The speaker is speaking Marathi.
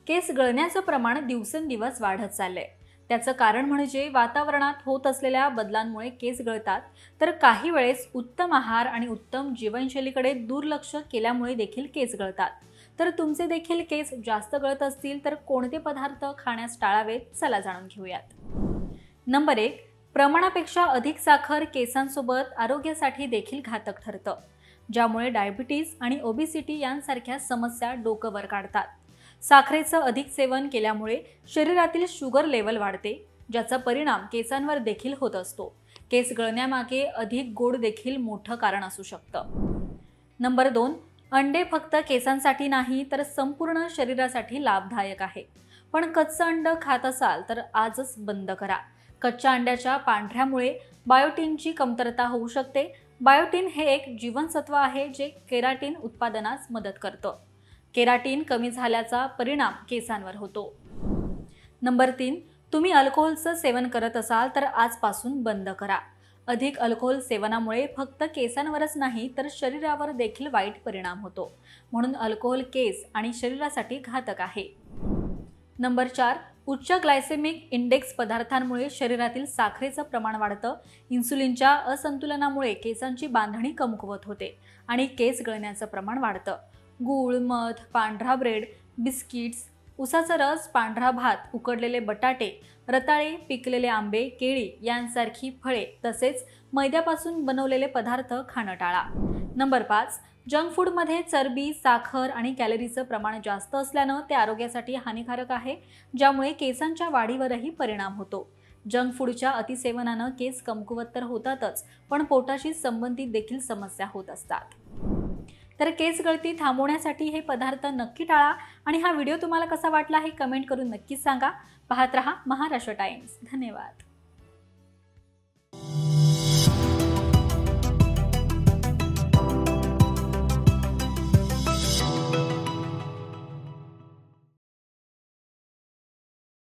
केस गळण्याचं प्रमाण दिवसेंदिवस वाढत चाललंय। त्याचं कारण म्हणजे वातावरणात होत असलेल्या बदलांमुळे केस गळतात, तर काही वेळेस उत्तम आहार आणि उत्तम जीवनशैलीकडे दुर्लक्ष केल्यामुळे देखील केस गळतात। तर तुमचे देखील केस जास्त गळत असतील तर कोणते पदार्थ खाण्यास टाळावेत, चला जाणून घेऊयात। नंबर 1, प्रमाणापेक्षा अधिक साखर केसांसोबत आरोग्यासाठी देखील घातक ठरतं, ज्यामुळे डायबिटीज आणि ओबेसिटी यांसारख्या समस्या डोकं वर काढतात। साखरेचं अधिक सेवन केल्यामुळे शरीरातील शुगर लेवल वाढते, ज्याचा परिणाम केसांवर देखील होत असतो। केस गळण्यामागे अधिक गोड देखील मोठं कारण असू शकतं। नंबर 2, अंडे फक्त केसांसाठी नाही तर संपूर्ण शरीरासाठी लाभदायक आहे। पण कच्चं अंड खात असाल तर आजच बंद करा। कच्च्या अंड्याच्या पांढऱ्यामुळे बायोटिनची कमतरता होऊ शकते। बायोटिन हे एक जीवनसत्व आहे जे केराटिन उत्पादनास मदत करतं। केराटिन कमी झाल्याचा परिणाम केसांवर होतो। नंबर 3, तुम्ही अल्कोहोलचं सेवन करत असाल तर आजपासून बंद करा। अधिक अल्कोहोल सेवनामुळे फक्त केसांवरच नाही तर शरीरावर देखील वाईट परिणाम होतो, म्हणून अल्कोहोल केस आणि शरीरासाठी घातक आहे। नंबर 4, उच्च ग्लायसेमिक इंडेक्स पदार्थांमुळे शरीरातील साखरेचं प्रमाण वाढतं। इन्सुलिनच्या असंतुलनामुळे केसांची बांधणी कमकुवत होते आणि केस गळण्याचं प्रमाण वाढतं। गूळ, मध, पांढरा ब्रेड, बिस्किट्स, उसाचा रस, पांढरा भात, उकडलेले बटाटे, रताळे, पिकलेले आंबे, केळी यांसारखी फळे तसेच मैद्यापासून बनवलेले पदार्थ खाणं टाळा। नंबर 5, जंक फूडमध्ये चरबी, साखर आणि कॅलरीचं प्रमाण जास्त असल्यानं ते आरोग्यासाठी हानिकारक आहे, ज्यामुळे केसांच्या वाढीवरही परिणाम होतो। जंक फूडच्या अतिसेवनानं केस कमकुवत तर होतातच, पण पोटाशी संबंधित देखील समस्या होत असतात। तर केस गळती थांबवण्यासाठी हे पदार्थ नक्की टाळा आणि हा व्हिडिओ तुम्हाला कसा वाटला हे कमेंट करून नक्कीच सांगा। पाहत रहा महाराष्ट्र टाइम्स। धन्यवाद।